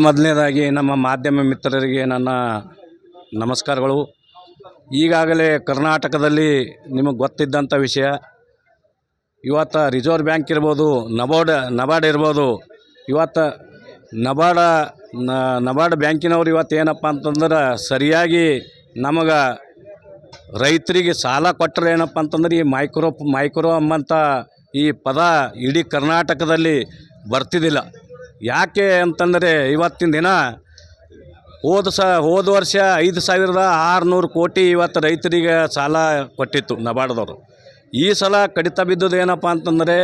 ಮೊದಲನೇದಾಗಿ ನಮ್ಮ ಮಾಧ್ಯಮ ಮಿತ್ರರಿಗೆ ನನ್ನ ನಮಸ್ಕಾರಗಳು. ಈಗಾಗಲೇ ಕರ್ನಾಟಕದಲ್ಲಿ ನಿಮಗೆ ಗೊತ್ತಿದ್ದಂಥ ವಿಷಯ, ಇವತ್ತು ರಿಸರ್ವ್ ಬ್ಯಾಂಕ್ ಇರ್ಬೋದು, ನಬಾರ್ಡ್ ಇರ್ಬೋದು. ಇವತ್ತು ನಬಾರ್ಡ್ ಬ್ಯಾಂಕಿನವ್ರು ಇವತ್ತು ಏನಪ್ಪ ಅಂತಂದ್ರೆ ಸರಿಯಾಗಿ ನಮಗೆ ರೈತರಿಗೆ ಸಾಲ ಕೊಟ್ಟರೆ ಏನಪ್ಪ ಅಂತಂದ್ರೆ ಈ ಮೈಕ್ರೋ ಅಂಬಂಥ ಈ ಪದ ಇಡೀ ಕರ್ನಾಟಕದಲ್ಲಿ ಬರ್ತಿದ್ದಿಲ್ಲ. ಯಾಕೆ ಅಂತಂದರೆ ಇವತ್ತಿನ ದಿನ ಹೋದ ವರ್ಷ 5,600 ಕೋಟಿ ಇವತ್ತು ರೈತರಿಗೆ ಸಾಲ ಕೊಟ್ಟಿತ್ತು ನಬಾರ್ಡ್ದವರು. ಈ ಸಲ ಕಡಿತ ಬಿದ್ದದ್ದು ಏನಪ್ಪ ಅಂತಂದರೆ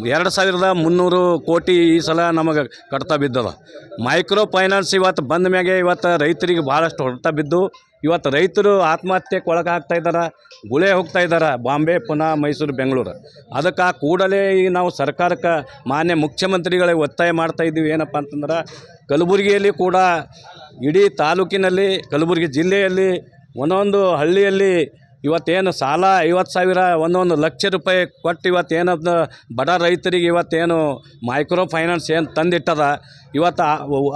2,300 ಕೋಟಿ ಈ ಸಲ ನಮಗೆ ಕಡಿತ ಬಿದ್ದದ. ಮೈಕ್ರೋ ಫೈನಾನ್ಸ್ ಇವತ್ತು ಬಂದ ಮ್ಯಾಗೆ ಇವತ್ತು ರೈತರಿಗೆ ಭಾಳಷ್ಟು ಹೊಡೆತ ಬಿದ್ದು ಇವತ್ತು ರೈತರು ಆತ್ಮಹತ್ಯೆಗೆ ಒಳಗಾಗ್ತಾಯಿದ್ದಾರೆ, ಗುಳೆ ಹೋಗ್ತಾಯಿದ್ದಾರೆ. ಬಾಂಬೆ, ಪುನಾ, ಮೈಸೂರು, ಬೆಂಗಳೂರು. ಅದಕ್ಕೆ ಕೂಡಲೇ ಈಗ ನಾವು ಸರ್ಕಾರಕ್ಕೆ ಮಾನ್ಯ ಮುಖ್ಯಮಂತ್ರಿಗಳಿಗೆ ಒತ್ತಾಯ ಮಾಡ್ತಾಯಿದ್ದೀವಿ. ಏನಪ್ಪ ಅಂತಂದ್ರೆ ಕಲಬುರಗಿಯಲ್ಲಿ ಕೂಡ ಇಡೀ ತಾಲೂಕಿನಲ್ಲಿ, ಕಲಬುರಗಿ ಜಿಲ್ಲೆಯಲ್ಲಿ ಒಂದೊಂದು ಹಳ್ಳಿಯಲ್ಲಿ ಇವತ್ತೇನು ಸಾಲ 50,000 1 ಲಕ್ಷ ರೂಪಾಯಿ ಕೊಟ್ಟು ಇವತ್ತೇನದ ಬಡ ರೈತರಿಗೆ ಇವತ್ತೇನು ಮೈಕ್ರೋ ಫೈನಾನ್ಸ್ ಏನು ತಂದಿಟ್ಟದ, ಇವತ್ತು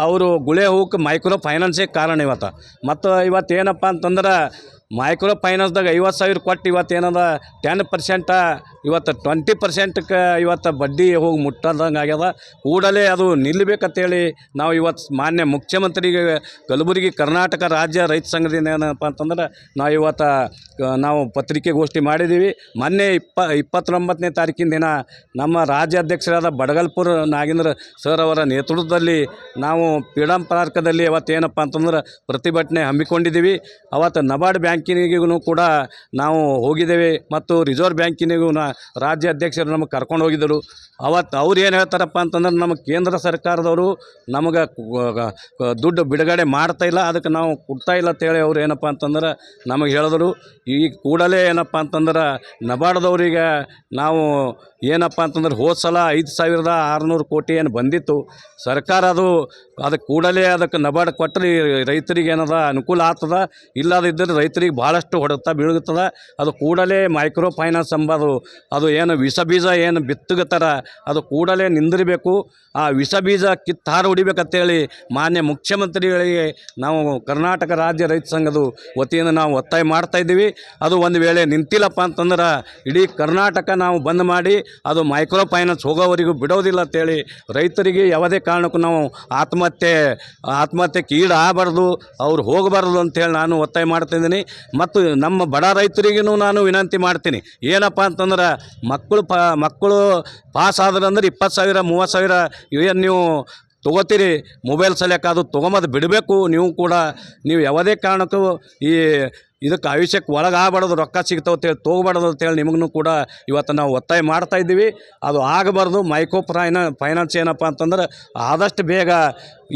ಅವರು ಗುಳೆ ಹೋಗಕ್ಕೆ ಮೈಕ್ರೋ ಫೈನಾನ್ಸೇ ಕಾರಣ ಇವತ್ತು. ಮತ್ತು ಇವತ್ತೇನಪ್ಪ ಅಂತಂದ್ರೆ ಮೈಕ್ರೋ ಫೈನಾನ್ಸ್ದಾಗ 50,000 ಕೊಟ್ಟು ಇವತ್ತೇನದ 10% ಇವತ್ತು 20%ಕ್ಕೆ ಇವತ್ತು ಬಡ್ಡಿ ಹೋಗಿ ಮುಟ್ಟದಂಗೆ ಆಗ್ಯದ. ಕೂಡಲೇ ಅದು ನಿಲ್ಲಬೇಕಂತೇಳಿ ನಾವು ಇವತ್ತು ಮಾನ್ಯ ಮುಖ್ಯಮಂತ್ರಿಗೆ ಕಲಬುರಗಿ ಕರ್ನಾಟಕ ರಾಜ್ಯ ರೈತ ಸಂಘದಿಂದ ಏನಪ್ಪ ಅಂತಂದ್ರೆ ನಾವು ಪತ್ರಿಕೆಗೋಷ್ಠಿ ಮಾಡಿದ್ದೀವಿ. ಮೊನ್ನೆ 29ನೇ ತಾರೀಕಿನ ದಿನ ನಮ್ಮ ರಾಜ್ಯಾಧ್ಯಕ್ಷರಾದ ಬಡಗಲ್ಪುರ ನಾಗೇಂದ್ರ ಸರ್ ಅವರ ನೇತೃತ್ವದಲ್ಲಿ ನಾವು ಫ್ರೀಡಮ್ ಪಾರ್ಕದಲ್ಲಿ ಅವತ್ತೇನಪ್ಪ ಅಂತಂದ್ರೆ ಪ್ರತಿಭಟನೆ ಹಮ್ಮಿಕೊಂಡಿದ್ದೀವಿ. ಅವತ್ತು ನಬಾರ್ಡ್ ಬ್ಯಾಂಕಿನಿಗೂ ಕೂಡ ನಾವು ಹೋಗಿದ್ದೇವೆ ಮತ್ತು ರಿಸರ್ವ್ ಬ್ಯಾಂಕಿನಿಗೂ ರಾಜ್ಯ ಅಧ್ಯಕ್ಷರು ನಮಗೆ ಕರ್ಕೊಂಡು ಹೋಗಿದ್ದರು. ಅವತ್ತು ಅವ್ರು ಏನು ಹೇಳ್ತಾರಪ್ಪ ಅಂತಂದ್ರೆ ನಮ್ಮ ಕೇಂದ್ರ ಸರ್ಕಾರದವರು ನಮಗೆ ದುಡ್ಡು ಬಿಡುಗಡೆ ಮಾಡ್ತಾಯಿಲ್ಲ, ಅದಕ್ಕೆ ನಾವು ಕೊಡ್ತಾಯಿಲ್ಲ ಅಂತೇಳಿ ಅವ್ರು ಏನಪ್ಪ ಅಂತಂದ್ರೆ ನಮಗೆ ಹೇಳಿದ್ರು. ಈ ಕೂಡಲೇ ಏನಪ್ಪ ಅಂತಂದ್ರೆ ನಬಾರ್ಡ್ದವ್ರಿಗೆ ನಾವು ಏನಪ್ಪ ಅಂತಂದ್ರೆ ಹೋದ ಸಲ 5,600 ಕೋಟಿ ಏನು ಬಂದಿತ್ತು ಸರ್ಕಾರ, ಅದಕ್ಕೆ ಕೂಡಲೇ ಅದಕ್ಕೆ ನಬಾರ್ಡ್ ಕೊಟ್ಟರೆ ರೈತರಿಗೆ ಏನದ ಅನುಕೂಲ ಆಗ್ತದ. ಇಲ್ಲದಿದ್ದರೆ ರೈತರಿಗೆ ಭಾಳಷ್ಟು ಹೊಡೆತ ಬೀಳುತ್ತದೆ. ಅದು ಕೂಡಲೇ ಮೈಕ್ರೋ ಫೈನಾನ್ಸ್ ಎಂಬುದು ಅದು ಏನು ವಿಷ ಬೀಜ ಏನು ಬಿತ್ತುಗತ್ತಾರ ಅದು ಕೂಡಲೇ ನಿಂದಿರಬೇಕು. ಆ ವಿಷ ಬೀಜ ಕಿತ್ತಾರು ಹೊಡಿಬೇಕಂತೇಳಿ ಮಾನ್ಯ ಮುಖ್ಯಮಂತ್ರಿಗಳಿಗೆ ನಾವು ಕರ್ನಾಟಕ ರಾಜ್ಯ ರೈತ ಸಂಘದ ವತಿಯಿಂದ ನಾವು ಒತ್ತಾಯ ಮಾಡ್ತಾಯಿದ್ದೀವಿ. ಅದು ಒಂದು ವೇಳೆ ನಿಂತಿಲ್ಲಪ್ಪ ಅಂತಂದ್ರೆ ಇಡೀ ಕರ್ನಾಟಕ ನಾವು ಬಂದ್ ಮಾಡಿ ಅದು ಮೈಕ್ರೋ ಫೈನಾನ್ಸ್ ಹೋಗೋವರೆಗೂ ಬಿಡೋದಿಲ್ಲ ಅಂತೇಳಿ ರೈತರಿಗೆ ಯಾವುದೇ ಕಾರಣಕ್ಕೂ ನಾವು ಆತ್ಮಹತ್ಯೆಗೆ ಈಡಾಗಬಾರ್ದು, ಅವ್ರು ಹೋಗಬಾರ್ದು ಅಂತೇಳಿ ನಾನು ಒತ್ತಾಯ ಮಾಡ್ತಿದ್ದೀನಿ. ಮತ್ತು ನಮ್ಮ ಬಡ ರೈತರಿಗೂ ನಾನು ವಿನಂತಿ ಮಾಡ್ತೀನಿ. ಏನಪ್ಪ ಅಂತಂದ್ರೆ ಮಕ್ಕಳು ಪಾಸ್ ಆದ್ರಂದ್ರೆ 20,000 30,000 ಏನು ನೀವು ತೊಗೋತೀರಿ ಮೊಬೈಲ್ ಸಲಕ್ಕೆ, ಅದು ತೊಗೊಂಬದು ಬಿಡಬೇಕು. ನೀವು ಯಾವುದೇ ಕಾರಣಕ್ಕೂ ಇದಕ್ಕೆ ಆಯುಷ್ಯಕ್ಕೆ ಒಳಗಾಗಬಾರ್ದು, ರೊಕ್ಕ ಸಿಗ್ತಾವೆ ಅಂತೇಳಿ ತೊಗೋಬಾರ್ದು ಅಂತೇಳಿ ನಿಮಗೂ ಕೂಡ ಇವತ್ತು ನಾವು ಒತ್ತಾಯ ಮಾಡ್ತಾಯಿದ್ದೀವಿ. ಅದು ಆಗಬಾರ್ದು. ಮೈಕ್ರೋ ಫೈನಾನ್ಸ್ ಏನಪ್ಪ ಅಂತಂದ್ರೆ ಆದಷ್ಟು ಬೇಗ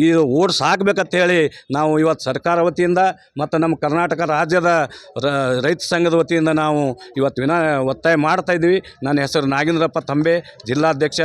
ಇದು ಓಡಿಸಾಕಬೇಕಂತೇಳಿ ನಾವು ಇವತ್ತು ಸರ್ಕಾರ ವತಿಯಿಂದ ಮತ್ತು ನಮ್ಮ ಕರ್ನಾಟಕ ರಾಜ್ಯದ ರೈತ ಸಂಘದ ವತಿಯಿಂದ ನಾವು ಇವತ್ತು ಒತ್ತಾಯ ಮಾಡ್ತಾಯಿದ್ದೀವಿ. ನನ್ನ ಹೆಸರು ನಾಗೇಂದ್ರಪ್ಪ ತಂಬೆ, ಜಿಲ್ಲಾಧ್ಯಕ್ಷ.